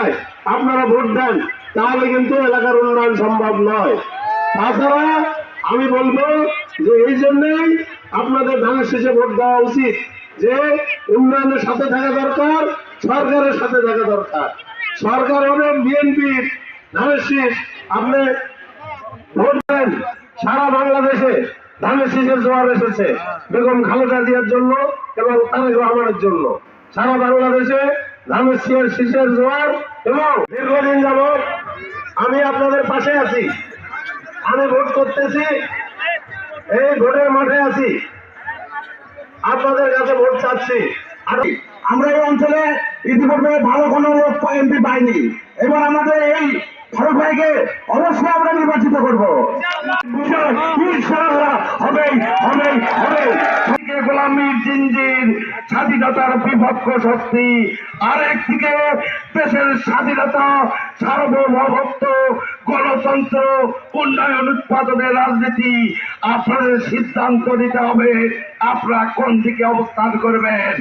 এলাকায় আপনারা ভোট দেন, তাহলে কিন্তু এলাকার উন্নয়ন সম্ভব নয়। তাছাড়া আমি বলবো যে এই জন্যই আপনাদের ধানের শীষে ভোট দেওয়া উচিত, যে উন্নয়নের সাথে থাকা দরকার, সরকারের সাথে থাকা দরকার। সরকার হবে বিএনপির, ধানের শীষ আপনি ভোট দেন। সারা বাংলাদেশে ধানের শীষের জোয়ার এসেছে বেগম খালেদা জিয়ার জন্য এবং তারেক রহমানের জন্য। সারা বাংলাদেশে ধানের শীষের জোয়ার, এবং দীর্ঘদিন যাবৎ আমি আপনাদের পাশে আছি। আমি ভোট করতেছি, এই ভোটের মাঠে আছি, আপনাদের কাছে ভোট চাচ্ছি। আমরা এই অঞ্চলে ইতিপূর্বে ভালো কোনো লোক এমপি পাইনি, এবার আমাদের এই ফারুক ভাইকে অবশ্যই আমরা নির্বাচিত করবো। গোলামীর জিঞ্জির, স্বাধীনতার বিপক্ষ শক্তি, আরেকদিকে দেশের স্বাধীনতা, সার্বভৌমত্ব, গণতন্ত্র, উন্নয়ন উৎপাদনের রাজনীতি। আপনাদের সিদ্ধান্ত নিতে হবে আপনারা কোন দিকে অবস্থান করবেন।